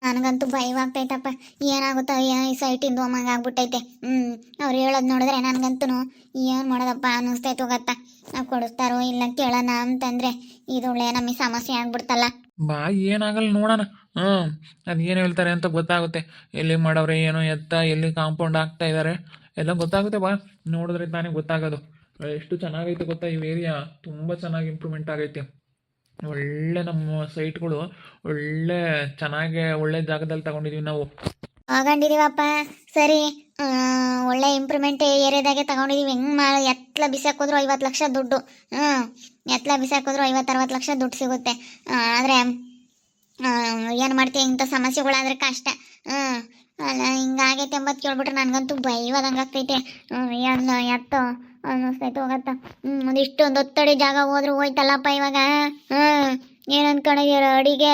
ನನಗಂತೂ ಭಯವಾಗ್ತೈತಪ್ಪ. ಏನಾಗುತ್ತೋ ಏನೋ ಈ ಸೈಟಿಂದು ಅಮ್ಮಂಗೆ ಆಗ್ಬಿಟ್ಟೈತೆ. ಅವ್ರು ಹೇಳೋದು ನೋಡಿದ್ರೆ ನನಗಂತೂ ಏನು ಮಾಡೋದಪ್ಪ ಅನ್ನಿಸ್ತೈತೆ ಗೊತ್ತಾ. ನಾವು ಕೊಡಿಸ್ತಾರೋ ಇಲ್ಲ ಕೇಳೋಣ ಅಂತಂದರೆ ಇದೊಳ್ಳೆ ನಮಗೆ ಸಮಸ್ಯೆ ಆಗ್ಬಿಡ್ತಲ್ಲ. ಬಾ, ಏನಾಗಲ್ಲ ನೋಡೋಣ. ಅದು ಏನು ಹೇಳ್ತಾರೆ ಅಂತ ಗೊತ್ತಾಗುತ್ತೆ. ಎಲ್ಲಿ ಮಾಡವ್ರೆ ಏನೋ ಎತ್ತ ಎಲ್ಲಿ ಕಾಂಪೌಂಡ್ ಆಗ್ತಾ ಇದ್ದಾರೆ ಎಲ್ಲ ಗೊತ್ತಾಗುತ್ತೆ. ಬಾ, ನೋಡಿದ್ರೆ ತಾನೇ ಗೊತ್ತಾಗೋದು. ಎಷ್ಟು ಚೆನ್ನಾಗೈತೆ ಗೊತ್ತಾ ಈ ಏರಿಯಾ. ತುಂಬ ಚೆನ್ನಾಗಿ ಇಂಪ್ರೂವ್ಮೆಂಟ್ ಆಗೈತೆ. ಒಳ್ಳೆ ನಮ್ಮ ಸೈಟ್ಗಳು ಒಳ್ಳೆ ಚೆನ್ನಾಗಿ ಒಳ್ಳೆ ಜಾಗದಲ್ಲಿ ತಗೊಂಡಿದ್ದೀವಿ ನಾವು. ತಗೊಂಡಿದೀವಪ್ಪ ಸರಿ. ಒಳ್ಳೆ ಇಂಪ್ರೂವ್ಮೆಂಟ್ ಏರಿಯಾದಾಗೆ ತಗೊಂಡಿದೀವಿ. ಹೆಂಗೆ ಎತ್ಲ ಬಿಸಾಕಿದ್ರು 50 ಲಕ್ಷ ದುಡ್ಡು. ಎತ್ಲ ಬಿಸಾಕಿದ್ರು 50-60 ಲಕ್ಷ ದುಡ್ಡು ಸಿಗುತ್ತೆ. ಆದರೆ ಏನು ಮಾಡ್ತೀವಿ, ಇಂಥ ಸಮಸ್ಯೆಗಳಾದರೆ ಕಷ್ಟ. ಅಲ್ಲ ಹಿಂಗಾಗೈತೆ ಎಂಬತ್ತು ಕೇಳ್ಬಿಟ್ರೆ ನನಗಂತೂ ಭಯವಾದಂಗೆ ಆಗ್ತೈತೆ. ಎತ್ತೋ ಅನ್ನಿಸ್ತೈತೆ ಹೋಗತ್ತ. ಒಂದಿಷ್ಟೊಂದು ಒತ್ತಡಿ ಜಾಗ ಹೋದ್ರೂ ಹೋಯ್ತಲ್ಲಪ್ಪ ಇವಾಗ. ಏನು ಅಂದ್ಕೊಂಡಿದ್ದೀರ ಅಡಿಗೆ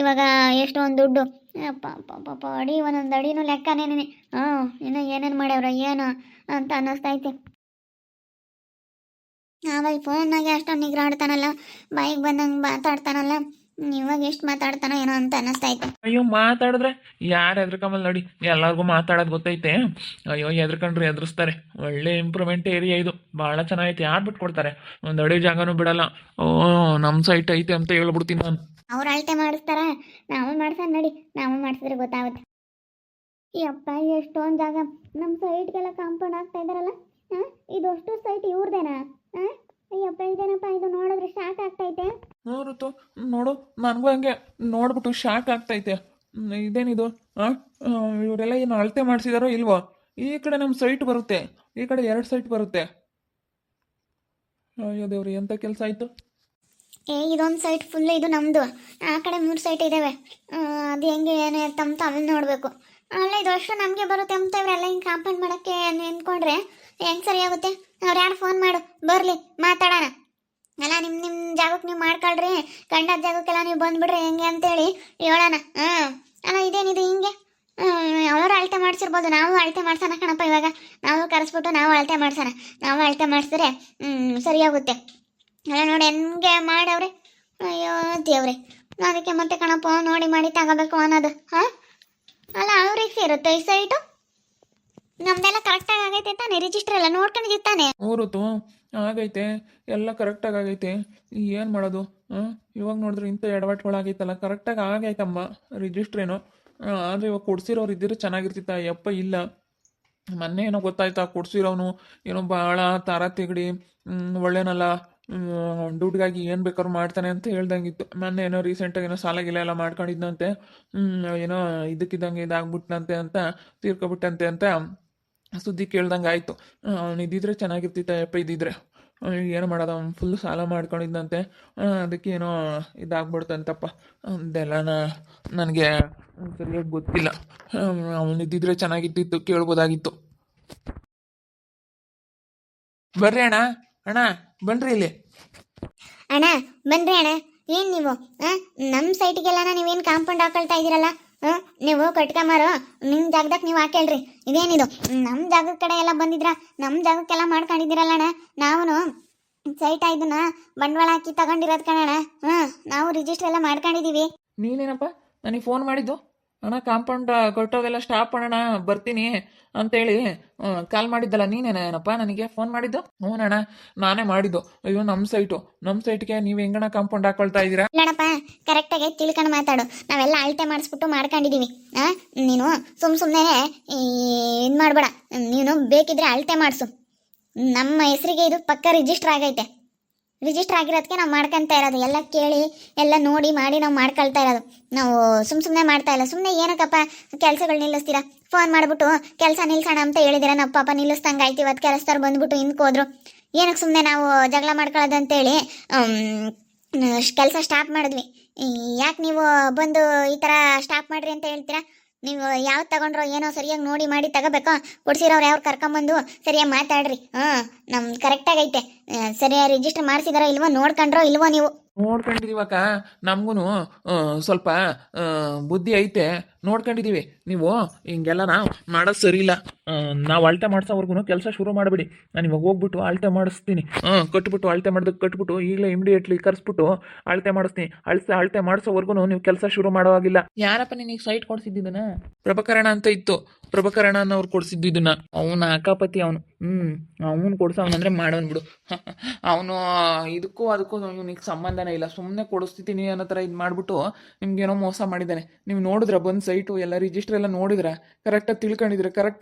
ಇವಾಗ ಎಷ್ಟೊಂದು ದುಡ್ಡು. ಅಪ್ಪ ಅಡಿ ಒಂದೊಂದು ಅಡಿನೂ ಲೆಕ್ಕನೇನೆ. ಇನ್ನು ಏನೇನು ಮಾಡ್ಯವ್ರ ಏನು ಅಂತ ಅನ್ನಿಸ್ತೈತೆ. ಆವಾಗ ಫೋನ್ನಾಗೆ ಅಷ್ಟೊಂದು ನಿಗ್ರಾಡ್ತಾನಲ್ಲ, ಬಾಯಿಗೆ ಬಂದಂಗೆ ಮಾತಾಡ್ತಾನಲ್ಲ. ಇವಾಗ ಎಷ್ಟು ಮಾತಾಡ್ತಾನೋ ಏನೋ ಅಂತ ಅನ್ನಿಸ್ತೈತೆ. ಅಯ್ಯೋ, ಮಾತಾಡಿದ್ರೆ ಯಾರು ಎದ್ರಕಂಬಲ್ ನೋಡಿ. ಎಲ್ಲರಿಗೂ ಮಾತಾಡೋದು ಗೊತ್ತೈತೆ. ಅಯ್ಯೋ, ಎದ್ರಕಂಡ್ರೆ ಎದುರಿಸ್ತಾರೆ. ಒಳ್ಳೆ ಇಂಪ್ರೂವ್ಮೆಂಟ್ ಏರಿಯಾ ಇದು. ಭಾಳ ಚೆನ್ನಾಗೈತೆ. ಯಾರು ಬಿಟ್ಕೊಡ್ತಾರೆ? ಒಂದು ಅಡಿ ಜಾಗನೂ ಬಿಡಲ್ಲ. ನಮ್ಮ ಸೈಟ್ ಐತೆ ಅಂತ ಹೇಳ್ಬಿಡ್ತೀನಿ ನಾನು. ಅವ್ರು ಅಳತೆ ಮಾಡಿಸ್ತಾರ, ನಾವು ಮಾಡ್ಸೋಣ ನಡಿ. ನಾವು ಮಾಡಿಸಿದ್ರೆ ಗೊತ್ತಾಗುತ್ತೆ. ಈ ಅಪ್ಪ ಎಷ್ಟೊಂದು ಜಾಗ ನಮ್ಮ ಸೈಟ್ಗೆಲ್ಲ ಕಾಂಪೌಂಡ್ ಆಗ್ತಾ ಇದ್ದಾರಲ್ಲ. ಇದಷ್ಟು ಸೈಟ್ ಇವ್ರದೇನಾ? ಅಯ್ಯಪ್ಪ ಇದೇನಪ್ಪ, ಇದು ನೋಡಿದ್ರೆ ಶಾಕ್ ಆಗ್ತೈತೆ. ಋತು ನೋಡು, ನನಗೂ ಹಂಗೆ ನೋಡ್ಬಿಟ್ಟು ಶಾಕ್ ಆಗ್ತೈತೆ. ಇದೇನಿದು? ಇವರೆಲ್ಲ ಏನು ಅಳತೆ ಮಾಡಿಸಿದಾರೋ ಇಲ್ವೋ? ಈ ಕಡೆ ನಮ್ಮ ಸೈಟ್ ಬರುತ್ತೆ, ಈ ಕಡೆ 2 ಸೈಟ್ ಬರುತ್ತೆ. ಅಯ್ಯೋ ದೇವ್ರಿ, ಎಂಥ ಕೆಲಸ ಆಯಿತು. ಇದೊಂದು ಸೈಟ್ ಫುಲ್ ಇದು ನಮ್ಮದು. ಆ ಕಡೆ 3 ಸೈಟ್ ಇದ್ದಾವೆ. ಅದು ಹೆಂಗೆ ಏನು ಅಂತ ಆಮೇಲೆ ನೋಡಬೇಕು. ಅಲ್ಲ ಇದು ಅಷ್ಟು ನಮಗೆ ಬರುತ್ತೆ ಅಂತ ಇವರೆಲ್ಲ ಹಿಂಗೆ ಕಾಂಪೌಂಡ್ ಮಾಡೋಕ್ಕೆ ನಿಂತ್ಕೊಂಡ್ರೆ ಹೆಂಗೆ ಸರಿ ಆಗುತ್ತೆ? ಅವ್ರು ಯಾರು ಫೋನ್ ಮಾಡು ಬರಲಿ, ಮಾತಾಡೋಣ. ಅಲ್ಲ ನಿಮ್ಮ ಜಾಗಕ್ಕೆ ನೀವು ಮಾಡ್ಕೊಳ್ರಿ, ಕಂಡ ಜಾಗಕ್ಕೆಲ್ಲ ನೀವು ಬಂದುಬಿಡ್ರಿ ಹೆಂಗೆ ಅಂತೇಳಿ ಹೇಳೋಣ. ಅಲ್ಲ ಇದೇನಿದು ಹಿಂಗೆ? ಅವರು ಅಳತೆ ಮಾಡಿಸಿರ್ಬೋದು, ನಾವು ಅಳತೆ ಮಾಡ್ಸೋಣ ಕಣಪ್ಪ. ಇವಾಗ ನಾವು ಕರೆಸ್ಬಿಟ್ಟು ನಾವು ಅಳತೆ ಮಾಡ್ಸೋಣ. ನಾವು ಅಳತೆ ಮಾಡಿಸಿದ್ರೆ ಸರಿಯಾಗುತ್ತೆ. ಅಲ್ಲ ನೋಡಿ ಹೆಂಗೆ ಮಾಡವ್ರೆ. ಅಯ್ಯೋ ದೇವ್ರೆ, ಅದಕ್ಕೆ ಮತ್ತೆ ಕಣಪ್ಪ ನೋಡಿ ಮಾಡಿ ತಗೋಬೇಕು ಅನ್ನೋದು. ಅಲ್ಲ ಅವ್ರಿಗೆ ಸೇರುತ್ತೆ ಈ ಸೈಟು? ನಮ್ದೆಲ್ಲ ಕರೆಕ್ಟಾಗಿ ಆಗೈತೆ ತಾನೆ? ರಿಜಿಸ್ಟರ್ ಎಲ್ಲ ನೋಡ್ಕೊಂಡಿದ್ದೀವಿ ತಾನೆ? ಋತು ಆಗೈತೆ, ಎಲ್ಲ ಕರೆಕ್ಟಾಗಿ ಆಗೈತೆ. ಏನು ಮಾಡೋದು? ಇವಾಗ ನೋಡಿದ್ರೆ ಇಂಥ ಎಡವಟ್ಗಳಾಗೈತಲ್ಲ. ಕರೆಕ್ಟಾಗಿ ಆಗೈತಮ್ಮ ರಿಜಿಸ್ಟ್ರೇನು. ಆದರೆ ಇವಾಗ ಕೊಡ್ಸಿರೋರು ಇದ್ದಿದ್ರೆ ಚೆನ್ನಾಗಿರ್ತಿತ್ತ. ಯಪ್ಪ ಇಲ್ಲ, ಮೊನ್ನೆ ಏನೋ ಗೊತ್ತಾಯ್ತಾ, ಕೊಡ್ಸಿರೋನು ಏನೋ ಭಾಳ ತಾರ ತೆಗಡಿ ಒಳ್ಳೆನಲ್ಲ, ದುಡ್ಡಿಗಾಗಿ ಏನು ಬೇಕಾದ್ರು ಮಾಡ್ತಾನೆ ಅಂತ ಹೇಳ್ದಂಗಿತ್ತು. ಮೊನ್ನೆ ಏನೋ ರೀಸೆಂಟಾಗಿ ಏನೋ ಸಾಲ ಗಿಲ ಎಲ್ಲ ಮಾಡ್ಕೊಂಡಿದ್ದಂತೆ. ಏನೋ ಇದಕ್ಕಿದ್ದಂಗೆ ಇದಾಗ್ಬಿಟ್ನಂತೆ ಅಂತ, ತೀರ್ಕೊಬಿಟ್ಟಂತೆ ಅಂತ ಸುದ್ದಿ ಕೇಳ್ದಂಗೆ ಆಯಿತು. ಅವ್ನು ಇದ್ದಿದ್ರೆ ಚೆನ್ನಾಗಿರ್ತಿತ್ತ. ಯಪ್ಪ ಇದ್ದಿದ್ರೆ ಏನು ಮಾಡೋದು, ಅವ್ನು ಫುಲ್ ಸಾಲ ಮಾಡ್ಕೊಂಡಿದ್ದಂತೆ. ಅದಕ್ಕೆ ಏನೋ ಇದಾಗ್ಬಿಡ್ತಂತಪ್ಪ. ಅದೆಲ್ಲ ನನಗೆ ಸರಿಯಾಗಿ ಗೊತ್ತಿಲ್ಲ. ಅವನು ಇದ್ದಿದ್ರೆ ಚೆನ್ನಾಗಿರ್ತಿತ್ತು, ಕೇಳ್ಬೋದಾಗಿತ್ತು. ಬರ್ರಿ ಅಣ್ಣ, ಅಣ್ಣ ಬನ್ರಿ ಇಲ್ಲಿ. ಅಣ್ಣ ಬನ್ರಿ ಅಣ್ಣ. ಏನು ನೀವು ನಮ್ಮ ಸೈಟಿಗೆಲ್ಲ ನೀವೇನು ಕಾಂಪೌಂಡ್ ಹಾಕೊಳ್ತಾ ಇದ್ದೀರಲ್ಲ? ನೀವು ಕಟ್ಕೊಂಬಾರು, ನಿಮ್ಮ ಜಾಗದಾಗ ನೀವು ಹಾಕೇಳ್ರಿ. ಇದೇನಿದು ನಮ್ಮ ಜಾಗದ ಕಡೆ ಎಲ್ಲ ಬಂದಿದ್ರ, ನಮ್ಮ ಜಾಗಕ್ಕೆಲ್ಲ ಮಾಡ್ಕೊಂಡಿದ್ದೀರಲ್ಲ ಅಣ್ಣ. ನಾವು ಸೈಟ್ ಇದನ್ನ ಬಂಡವಾಳ ಹಾಕಿ ತಗೊಂಡಿರೋದು ಕಣಣ್ಣ. ನಾವು ರಿಜಿಸ್ಟರ್ ಎಲ್ಲ ಮಾಡ್ಕೊಂಡಿದ್ದೀವಿ. ನೀನೇನಪ್ಪ ನನಗೆ ಫೋನ್ ಮಾಡಿದ್ದು? ಅಣ್ಣ ಕಾಂಪೌಂಡ್ ಕೊಟ್ಟೋಗೆಲ್ಲ ಸ್ಟಾಪ್ ಮಾಡೋಣ ಬರ್ತೀನಿ ಅಂತೇಳಿ ಕಾಲ್ ಮಾಡಿದ್ದಲ್ಲ, ನೀನೇನಪ್ಪ ನನಗೆ ಫೋನ್ ಮಾಡಿದ್ದು? ಹ್ಞೂನಣ್ಣ, ನಾನೇ ಮಾಡಿದ್ದು. ಅಯ್ಯೋ, ನಮ್ಮ ಸೈಟ್ಗೆ ನೀವು ಹೆಂಗಣ್ಣ ಕಾಂಪೌಂಡ್ ಹಾಕೊಳ್ತಾ ಇದ್ದೀರಾ? ಇಲ್ಲಣಪ್ಪ, ಕರೆಕ್ಟಾಗಿ ತಿಳ್ಕೊಂಡು ಮಾತಾಡು. ನಾವೆಲ್ಲ ಅಳತೆ ಮಾಡಿಸ್ಬಿಟ್ಟು ಮಾಡ್ಕೊಂಡಿದ್ದೀವಿ. ನೀನು ಸುಮ್ಮನೆ ಇದು ಮಾಡಬೇಡ. ನೀನು ಬೇಕಿದ್ರೆ ಅಳತೆ ಮಾಡಿಸು. ನಮ್ಮ ಹೆಸರಿಗೆ ಇದು ಪಕ್ಕ ರಿಜಿಸ್ಟರ್ ಆಗೈತೆ. ರಿಜಿಸ್ಟರ್ ಆಗಿರೋದಕ್ಕೆ ನಾವು ಮಾಡ್ಕೊತಾ ಇರೋದು. ಎಲ್ಲ ಕೇಳಿ ಎಲ್ಲ ನೋಡಿ ಮಾಡಿ ನಾವು ಮಾಡ್ಕೊಳ್ತಾ ಇರೋದು. ನಾವು ಸುಮ್ಮನೆ ಮಾಡ್ತಾ ಇಲ್ಲ. ಸುಮ್ಮನೆ ಏನಕ್ಕಪ್ಪ ಕೆಲಸಗಳು ನಿಲ್ಲಿಸ್ತೀರಾ? ಫೋನ್ ಮಾಡಿಬಿಟ್ಟು ಕೆಲಸ ನಿಲ್ಸೋಣ ಅಂತ ಹೇಳಿದಿರ. ನಾವು ಪಾಪ ನಿಲ್ಲಿಸ್ದಂಗೆ ಆಯ್ತು. ಇವತ್ತು ಕೆಲಸದವ್ರು ಬಂದ್ಬಿಟ್ಟು ಹಿಂದ್ಕೋದ್ರು. ಏನಕ್ಕೆ ಸುಮ್ಮನೆ ನಾವು ಜಗಳ ಮಾಡ್ಕೊಳ್ಳೋದು ಅಂತೇಳಿ ಕೆಲಸ ಸ್ಟಾಪ್ ಮಾಡಿದ್ವಿ. ಯಾಕೆ ನೀವು ಬಂದು ಈ ಥರ ಸ್ಟಾಪ್ ಮಾಡಿರಿ ಅಂತ ಹೇಳ್ತೀರಾ? ನೀವು ಯಾವ್ದು ತಗೊಂಡ್ರೋ ಏನೋ ಸರಿಯಾಗಿ ನೋಡಿ ಮಾಡಿ ತಗೋಬೇಕು. ಕೊಡ್ಸಿರೋರು ಯಾರು ಕರ್ಕೊಂಬಂದು ಸರಿಯಾಗಿ ಮಾತಾಡ್ರಿ. ನಮ್ದು ಕರೆಕ್ಟಾಗಿ ಐತೆ. ಸರಿಯಾಗಿ ರಿಜಿಸ್ಟರ್ ಮಾಡಿಸಿದಾರೋ ಇಲ್ವೋ ನೋಡ್ಕೊಂಡ್ರೋ ಇಲ್ವೋ ನೀವು? ನೋಡ್ಕೊಂಡಿದೀವಕ್ಕ. ನಮಗೂ ಸ್ವಲ್ಪ ಬುದ್ಧಿ ಐತೆ. ನೋಡ್ಕೊಂಡಿದ್ದೀವಿ. ನೀವು ಹಿಂಗೆಲ್ಲ ನಾವು ಮಾಡೋದು ಸರಿ ಇಲ್ಲ. ನಾವು ಅಳತೆ ಮಾಡ್ಸೋವರೆಗೂ ಕೆಲಸ ಶುರು ಮಾಡಿಬಿಡಿ. ನಾನು ಇವಾಗ ಹೋಗ್ಬಿಟ್ಟು ಅಳತೆ ಮಾಡಿಸ್ತೀನಿ. ಕಟ್ಬಿಟ್ಟು ಅಳತೆ ಮಾಡೋದಕ್ಕೆ ಕಟ್ಬಿಟ್ಟು ಈಗಲೇ ಇಮಿಡಿಯೇಟ್ಲಿ ಕರೆಸ್ಬಿಟ್ಟು ಅಳತೆ ಮಾಡಿಸ್ತೀನಿ. ಅಳತೆ ಮಾಡಿಸೋವರೆಗೂ ನೀವು ಕೆಲಸ ಶುರು ಮಾಡೋವಾಗಿಲ್ಲ. ಯಾರಪ್ಪ ನಿನಗೆ ಸೈಟ್ ಕೊಡಿಸಿದ್ದನ್ನ? ಪ್ರಭಕರಣ ಅಂತ ಇತ್ತು. ಪ್ರಭಕರಣ ಅನ್ನೋರು ಕೊಡಿಸಿದ್ದನ್ನ. ಅವನ ಅಕಾಪತಿ ಅವನು. ಅವನು ಕೊಡ್ಸವನಂದ್ರೆ ಮಾಡೋನ್ ಬಿಡು. ಅವನು ಇದಕ್ಕೂ ಅದಕ್ಕೂ ಇವನಿಗೆ ಸಂಬಂಧನೇ ಇಲ್ಲ. ಸುಮ್ಮನೆ ಕೊಡಿಸ್ತೀನಿ ಅನ್ನೋ ಥರ ಇದು ಮಾಡಿಬಿಟ್ಟು ನಿಮ್ಗೇನೋ ಮೋಸ ಮಾಡಿದ್ದಾನೆ. ನೀವು ನೋಡಿದ್ರ ಬಂದು ಸೈಟು ಎಲ್ಲ ರಿಜಿಸ್ಟ್ರ್ ಎಲ್ಲ ನೋಡಿದ್ರ? ಕರೆಕ್ಟಾಗಿ ತಿಳ್ಕೊಂಡಿದ್ರೆ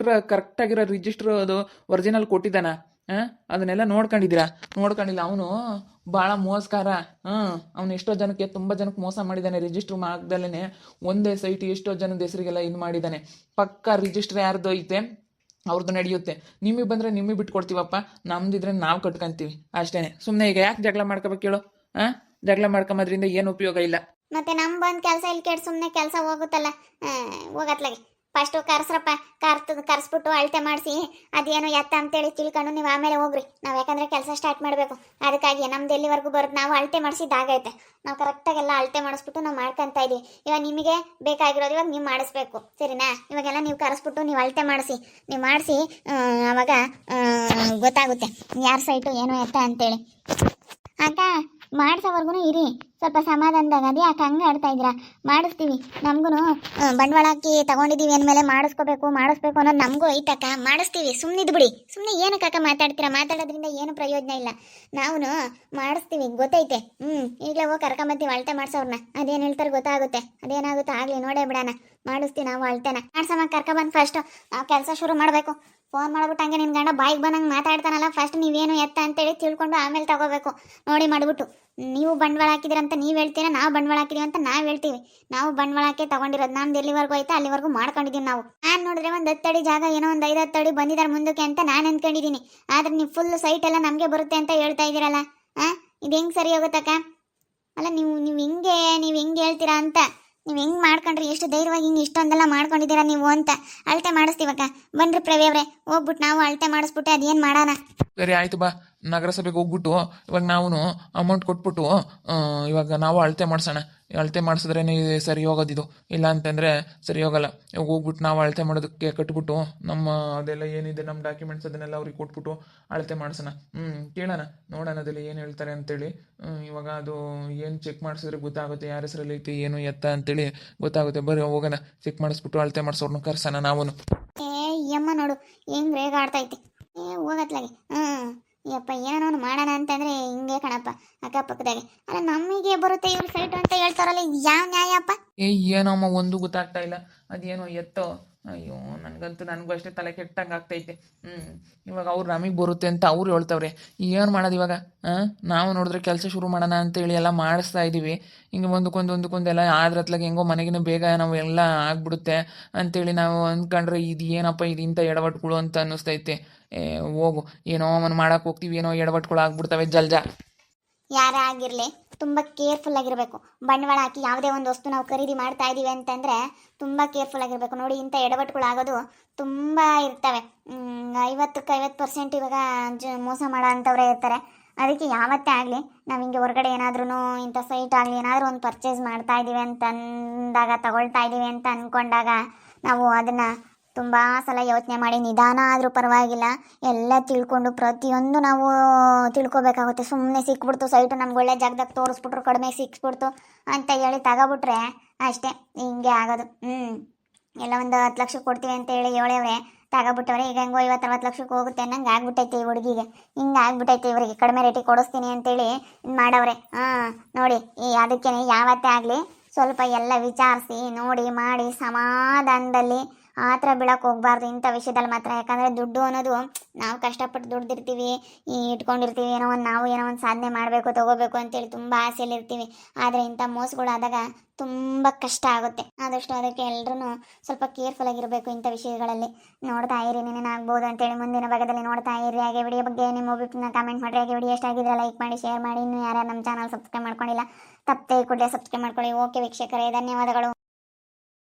ಕರೆಕ್ಟಾಗಿರೋ ರಿಜಿಸ್ಟ್ರ್ ಅದು ಒರಿಜಿನಲ್ ಕೊಟ್ಟಿದ್ದಾನ? ಅದನ್ನೆಲ್ಲ ನೋಡ್ಕೊಂಡಿದ್ದೀರಾ? ನೋಡ್ಕೊಂಡಿಲ್ಲ. ಅವನು ಭಾಳ ಮೋಸಗಾರ. ಅವ್ನು ಎಷ್ಟೋ ಜನಕ್ಕೆ ತುಂಬ ಜನಕ್ಕೆ ಮೋಸ ಮಾಡಿದ್ದಾನೆ. ರಿಜಿಸ್ಟ್ರ್ ಆಗದಲ್ಲೇ ಒಂದೇ ಸೈಟ್ ಎಷ್ಟೋ ಜನದ ಹೆಸರಿಗೆಲ್ಲ ಇದು ಮಾಡಿದ್ದಾನೆ. ಪಕ್ಕಾ ರಿಜಿಸ್ಟ್ರ್ ಯಾರ್ದು ಐತೆ ಅವ್ರದ್ದು ನಡೆಯುತ್ತೆ. ನಿಮಗೆ ಬಂದರೆ ನಿಮಗೆ ಬಿಟ್ಕೊಡ್ತೀವಪ್ಪ, ನಮ್ದಿದ್ರೆ ನಾವು ಕಟ್ಕೊಂತೀವಿ ಅಷ್ಟೇ. ಸುಮ್ಮನೆ ಈಗ ಯಾಕೆ ಜಗಳ ಮಾಡ್ಕೋಬೇಕು ಹೇಳು? ಜಗಳ ಮಾಡ್ಕೊಂಬದ್ರಿಂದ ಏನು ಉಪಯೋಗ ಇಲ್ಲ. ಮತ್ತೆ ನಮ್ಮ ಬಂದು ಕೆಲಸ ಇಲ್ಲಿ ಕೆಟ್ಟು ಸುಮ್ಮನೆ ಕೆಲಸ ಹೋಗುತ್ತಲ್ಲ. ಹೋಗತ್ಲಾಗೆ ಫಸ್ಟು ಕರ್ಸ್ರಪ್ಪ. ಕರ್ಸ್ಬಿಟ್ಟು ಅಳತೆ ಮಾಡಿಸಿ ಅದೇನು ಎತ್ತ ಅಂತೇಳಿ ತಿಳ್ಕೊಂಡು ನೀವು ಆಮೇಲೆ ಹೋಗ್ರಿ. ನಾವು ಯಾಕಂದರೆ ಕೆಲಸ ಸ್ಟಾರ್ಟ್ ಮಾಡಬೇಕು. ಅದಕ್ಕಾಗಿ ನಮ್ದು ಎಲ್ಲಿವರೆಗೂ ಬರುತ್ತೆ ನಾವು ಅಳತೆ ಮಾಡಿಸಿದ್ದಾಗೈತೆ. ನಾವು ಕರೆಕ್ಟಾಗೆಲ್ಲ ಅಳತೆ ಮಾಡಿಸ್ಬಿಟ್ಟು ನಾವು ಮಾಡ್ಕೊತಾ ಇದೀವಿ. ಇವಾಗ ನಿಮಗೆ ಬೇಕಾಗಿರೋದು ಇವಾಗ ನೀವು ಮಾಡಿಸ್ಬೇಕು, ಸರಿನಾ? ಇವಾಗೆಲ್ಲ ನೀವು ಕರೆಸ್ಬಿಟ್ಟು ನೀವು ಅಳತೆ ಮಾಡಿಸಿ, ನೀವು ಮಾಡಿಸಿ ಆವಾಗ ಗೊತ್ತಾಗುತ್ತೆ ಯಾರ ಸೈಟು ಏನು ಎತ್ತ ಅಂತೇಳಿ. ಅಕ್ಕ ಮಾಡಿಸೋವರೆಗೂ ಇರಿ, ಸ್ವಲ್ಪ ಸಮಾಧಾನದಾಗ. ಅದು ಯಾಕೆ ಹಂಗೆ ಆಡ್ತಾ ಇದ್ದೀರಾ? ಮಾಡಿಸ್ತೀವಿ. ನಮಗೂ ಬಂಡವಾಳ ಹಾಕಿ ತಗೊಂಡಿದ್ದೀವಿ ಅಂದಮೇಲೆ ಮಾಡಿಸ್ಕೋಬೇಕು ಅನ್ನೋದು ನಮಗೂ ಐತಕ್ಕ. ಮಾಡಿಸ್ತೀವಿ, ಸುಮ್ಮನಿದ್ದು ಬಿಡಿ. ಸುಮ್ಮನೆ ಏನಕ್ಕಕ್ಕ ಮಾತಾಡ್ತೀರಾ? ಮಾತಾಡೋದ್ರಿಂದ ಏನು ಪ್ರಯೋಜನ ಇಲ್ಲ. ನಾವು ಮಾಡಿಸ್ತೀವಿ, ಗೊತ್ತೈತೆ. ಈಗಲೇ ಹೋಗಿ ಕರ್ಕೊಂಬತ್ತೀವಿ ಅಳತೆ ಮಾಡ್ಸೋರ್ನ. ಅದೇನು ಹೇಳ್ತಾರೆ ಗೊತ್ತಾಗುತ್ತೆ. ಅದೇನಾಗುತ್ತೆ ಆಗಲಿ, ನೋಡೇ ಬಿಡೋಣ. ಮಾಡಿಸ್ತೀವಿ ನಾವು ಅಳತೆನ. ಮಾಡ್ಸಮ್ಮ, ಕರ್ಕೊಬಂದು ಫಸ್ಟು ನಾವು ಕೆಲಸ ಶುರು ಮಾಡಬೇಕು. ಫೋನ್ ಮಾಡ್ಬಿಟ್ಟು ಹಂಗೆ ನಿನ್ನ ಗಂಡ ಬಾಯಿಗೆ ಬಂದಂಗೆ ಮಾತಾಡ್ತಾನಲ್ಲ, ಫಸ್ಟ್ ನೀವೇನು ಎತ್ತ ಅಂತೇಳಿ ತಿಳ್ಕೊಂಡು ಆಮೇಲೆ ತಗೋಬೇಕು. ನೋಡಿ ಮಾಡಿಬಿಟ್ಟು ನೀವು ಬಂಡವಾಳ ಹಾಕಿದ್ರಂತ ನೀವು ಹೇಳ್ತೀರಾ, ನಾವು ಬಂಡವಾಳ ಹಾಕಿದೀವಿ ಅಂತ ನಾವು ಹೇಳ್ತೀವಿ. ನಾವು ಬಂಡವಾಳ ಹಾಕಿ ತಗೊಂಡಿರೋದು ನಮ್ದು ಎಲ್ಲಿವರೆಗೂ ಐತೆ ಅಲ್ಲಿವರೆಗೂ ಮಾಡ್ಕೊಂಡಿದ್ದೀವಿ ನಾವು. ನಾನು ನೋಡಿದ್ರೆ ಒಂದು 10 ಅಡಿ ಜಾಗ ಏನೋ ಒಂದು 5-10 ಅಡಿ ಬಂದಿದ್ದಾರೆ ಮುಂದಕ್ಕೆ ಅಂತ ನಾನು ಅಂದ್ಕೊಂಡಿದ್ದೀನಿ. ಆದರೆ ನೀವು ಫುಲ್ ಸೈಟ್ ಎಲ್ಲ ನಮಗೆ ಬರುತ್ತೆ ಅಂತ ಹೇಳ್ತಾ ಇದ್ದೀರಲ್ಲ. ಇದು ಹೆಂಗೆ ಸರಿ ಹೋಗುತ್ತಕ್ಕ? ಅಲ್ಲ ನೀವು ಹಿಂಗೆ ಹೇಳ್ತೀರಾ ಅಂತ. ನೀವು ಹೆಂಗೆ ಮಾಡ್ಕೊಂಡ್ರಿ? ಎಷ್ಟು ಧೈರ್ಯವಾಗಿ ಹಿಂಗೆ ಇಷ್ಟೊಂದೆಲ್ಲ ಮಾಡ್ಕೊಂಡಿದ್ದೀರಾ ನೀವು ಅಂತ. ಅಳತೆ ಮಾಡಿಸ್ತೀವಕ್ಕ. ಬನ್ರಿ ಪ್ರವಿ ಅವರೇ, ಹೋಗ್ಬಿಟ್ಟು ನಾವು ಅಳತೆ ಮಾಡಿಸ್ಬಿಟ್ಟು ಅದೇನು ಮಾಡೋಣ. ಸರಿ ಆಯಿತು ಬಾ. ನಗರಸಭೆಗೆ ಹೋಗ್ಬಿಟ್ಟು ಇವಾಗ ನಾವು ಅಮೌಂಟ್ ಕೊಟ್ಬಿಟ್ಟು ಇವಾಗ ನಾವು ಅಳತೆ ಮಾಡಿಸೋಣ. ಅಳತೆ ಮಾಡಿಸಿದ್ರೇ ಸರಿ ಹೋಗೋದಿದು, ಇಲ್ಲ ಅಂತಂದರೆ ಸರಿ ಹೋಗಲ್ಲ. ಇವಾಗ ಹೋಗ್ಬಿಟ್ಟು ನಾವು ಅಳತೆ ಮಾಡೋದಕ್ಕೆ ಕಟ್ಬಿಟ್ಟು ನಮ್ಮ ಅದೆಲ್ಲ ಏನಿದೆ ನಮ್ಮ ಡಾಕ್ಯುಮೆಂಟ್ಸ್ ಅದನ್ನೆಲ್ಲ ಅವ್ರಿಗೆ ಕೊಟ್ಬಿಟ್ಟು ಅಳತೆ ಮಾಡಿಸೋಣ. ಕೇಳೋಣ, ನೋಡೋಣ ಅದೆಲ್ಲ ಏನು ಹೇಳ್ತಾರೆ ಅಂತೇಳಿ. ಇವಾಗ ಅದು ಏನು ಚೆಕ್ ಮಾಡಿಸಿದ್ರೆ ಗೊತ್ತಾಗುತ್ತೆ ಯಾರ ಹೆಸರಲ್ಲಿ ಐತಿ ಏನು ಎತ್ತ ಅಂತೇಳಿ ಗೊತ್ತಾಗುತ್ತೆ. ಬರೀ ಹೋಗೋಣ, ಚೆಕ್ ಮಾಡಿಸ್ಬಿಟ್ಟು ಅಳತೆ ಮಾಡಿಸೋರ್ನ ಕರ್ಸೋಣ ನಾವು. ಯಮ್ಮ ನೋಡು ಹೆಂಗೆ ರೇಗ ಆಡ್ತೈತಿ. ಹೋಗತ್ಲಾಗೆ. ಯಪ್ಪ ಏನೋ ಮಾಡೋಣ ಅಂತಂದರೆ ಹಿಂಗೆ ಕಣಪ್ಪ ಅಕ್ಕಪಕ್ಕದಾಗೆ. ಅಲ್ಲ ನಮಗೆ ಬರುತ್ತೆ ಇವ್ರ ಸೈಟು ಅಂತ ಹೇಳ್ತಾರಲ್ಲ, ಇದು ಯಾವ ನ್ಯಾಯಪ್ಪ? ಏನಮ್ಮ ಒಂದು ಗೊತ್ತಾಗ್ತಾ ಇಲ್ಲ. ಅದೇನೋ ಎತ್ತೋ. ಅಯ್ಯೋ ನನಗೂ ಅಷ್ಟೇ ತಲೆ ಕೆಟ್ಟಂಗೆ ಆಗ್ತೈತೆ. ಇವಾಗ ಅವ್ರು ನಮಗೆ ಬರುತ್ತೆ ಅಂತ ಅವ್ರು ಹೇಳ್ತವ್ರೆ. ಏನು ಮಾಡೋದು ಇವಾಗ? ನಾವು ನೋಡಿದ್ರೆ ಕೆಲಸ ಶುರು ಮಾಡೋಣ ಅಂತೇಳಿ ಎಲ್ಲ ಮಾಡಿಸ್ತಾ ಇದ್ದೀವಿ. ಹಿಂಗೆ ಒಂದಕ್ಕೊಂದೆಲ್ಲ ಆದ್ರತ್ಲಾಗ ಹೆಂಗೋ ಮನೆಗಿನ ಬೇಗ ನಾವು ಎಲ್ಲ ಆಗ್ಬಿಡುತ್ತೆ ಅಂತೇಳಿ ನಾವು ಅಂದ್ಕೊಂಡ್ರೆ ಇದು ಏನಪ್ಪ ಇದು ಇಂಥ ಎಡವಟ್ಗಳು ಅಂತ ಅನ್ನಿಸ್ತೈತೆ. ಹೋಗು, ಏನೋ ಒಂದು ಮಾಡೋಕೆ ಹೋಗ್ತೀವಿ, ಏನೋ ಎಡವಟ್ಗಳು ಆಗ್ಬಿಡ್ತವೆ ಜಲ್ಜಾ. ಯಾರೇ ಆಗಿರಲಿ ತುಂಬ ಕೇರ್ಫುಲ್ ಆಗಿರಬೇಕು. ಬಂಡವಾಳ ಹಾಕಿ ಯಾವುದೇ ಒಂದು ವಸ್ತು ನಾವು ಖರೀದಿ ಮಾಡ್ತಾ ಇದ್ದೀವಿ ಅಂತಂದರೆ ತುಂಬ ಕೇರ್ಫುಲ್ ಆಗಿರಬೇಕು. ನೋಡಿ, ಇಂಥ ಎಡವಟ್ಟುಗಳಾಗೋದು ತುಂಬ ಇರ್ತವೆ. 50% ಇವಾಗ ಮೋಸ ಮಾಡೋ ಅಂಥವ್ರೇ ಇರ್ತಾರೆ. ಅದಕ್ಕೆ ಯಾವತ್ತೇ ಆಗಲಿ ನಾವು ಹಿಂಗೆ ಹೊರಗಡೆ ಏನಾದ್ರೂ ಇಂಥ ಸೈಟ್ ಆಗಲಿ ಏನಾದರೂ ಒಂದು ಪರ್ಚೇಸ್ ಮಾಡ್ತಾ ಇದ್ದೀವಿ ಅಂತ ಅಂದಾಗ, ತಗೊಳ್ತಾ ಇದ್ದೀವಿ ಅಂತ ಅಂದ್ಕೊಂಡಾಗ ನಾವು ಅದನ್ನು ತುಂಬ ಸಲ ಯೋಚನೆ ಮಾಡಿ ನಿಧಾನ ಆದರೂ ಪರವಾಗಿಲ್ಲ ಎಲ್ಲ ತಿಳ್ಕೊಂಡು ಪ್ರತಿಯೊಂದು ನಾವು ತಿಳ್ಕೊಬೇಕಾಗುತ್ತೆ. ಸುಮ್ಮನೆ ಸಿಕ್ಬಿಡ್ತು ಸೈಟು, ನಮ್ಗೆ ಒಳ್ಳೆ ಜಾಗದಾಗ ತೋರಿಸ್ಬಿಟ್ರು, ಕಡಿಮೆ ಸಿಕ್ಸ್ಬಿಡ್ತು ಅಂತ ಹೇಳಿ ತಗೋಬಿಟ್ರೆ ಅಷ್ಟೇ ಹಿಂಗೆ ಆಗೋದು. ಎಲ್ಲ ಒಂದು 10 ಲಕ್ಷ ಕೊಡ್ತೀವಿ ಅಂತ ಹೇಳಿ ಹೇಳವ್ರೆ, ತಗೋಬಿಟ್ಟವ್ರೆ. ಈಗ ಹೆಂಗೋ 50-60 ಲಕ್ಷಕ್ಕೆ ಹೋಗುತ್ತೆ ಅನ್ನಂಗೆ ಆಗ್ಬಿಟ್ಟೈತೆ ಈ ಹುಡುಗಿಗೆ. ಹಿಂಗೆ ಆಗ್ಬಿಟ್ಟೈತೆ ಇವರಿಗೆ. ಕಡಿಮೆ ರೇಟಿಗೆ ಕೊಡಿಸ್ತೀನಿ ಅಂತೇಳಿ ಇದು ಮಾಡವ್ರೆ. ನೋಡಿ, ಅದಕ್ಕೆ ಯಾವತ್ತೇ ಆಗಲಿ ಸ್ವಲ್ಪ ಎಲ್ಲ ವಿಚಾರಿಸಿ ನೋಡಿ ಮಾಡಿ ಸಮಾಧಾನದಲ್ಲಿ ಆ ಥರ ಬೀಳಕ್ಕೆ ಹೋಗ್ಬಾರ್ದು ಇಂಥ ವಿಷಯದಲ್ಲಿ ಮಾತ್ರ. ಯಾಕಂದರೆ ದುಡ್ಡು ಅನ್ನೋದು ನಾವು ಕಷ್ಟಪಟ್ಟು ದುಡ್ದಿರ್ತೀವಿ, ಇಟ್ಕೊಂಡಿರ್ತೀವಿ, ಏನೋ ಒಂದು ಸಾಧನೆ ಮಾಡಬೇಕು ತೊಗೋಬೇಕು ಅಂತೇಳಿ ತುಂಬ ಆಸೆಯಲ್ಲಿರ್ತೀವಿ. ಆದರೆ ಇಂಥ ಮೋಸಗಳಾದಾಗ ತುಂಬ ಕಷ್ಟ ಆಗುತ್ತೆ. ಆದಷ್ಟು ಅದಕ್ಕೆ ಎಲ್ಲರೂ ಸ್ವಲ್ಪ ಕೇರ್ಫುಲ್ ಆಗಿರಬೇಕು ಇಂಥ ವಿಷಯಗಳಲ್ಲಿ. ನೋಡ್ತಾ ಇರಿ, ಆಗ್ಬೋದು ಅಂತೇಳಿ ಮುಂದಿನ ಭಾಗದಲ್ಲಿ ನೋಡ್ತಾ ಇರಿ. ಹಾಗೆ ವಿಡಿಯೋ ಬಗ್ಗೆ ನಿಮ್ಮ ಒಪಿನಿಯನ್ ಕಮೆಂಟ್ ಮಾಡಿರಿ. ಹಾಗೆ ವಿಡಿಯೋ ಎಷ್ಟ ಆಗಿದ್ರೆ ಲೈಕ್ ಮಾಡಿ, ಶೇರ್ ಮಾಡಿ. ಇನ್ನೂ ಯಾರು ನಮ್ಮ ಚಾನಲ್ ಸಬ್ಸ್ಕ್ರೈಬ್ ಮಾಡ್ಕೊಂಡಿಲ್ಲ ತಪ್ಪದೆ ಕೂಡಲೇ ಸಬ್ಸ್ಕ್ರೈಬ್ ಮಾಡ್ಕೊಳ್ಳಿ. ಓಕೆ ವೀಕ್ಷಕರೇ, ಧನ್ಯವಾದಗಳು.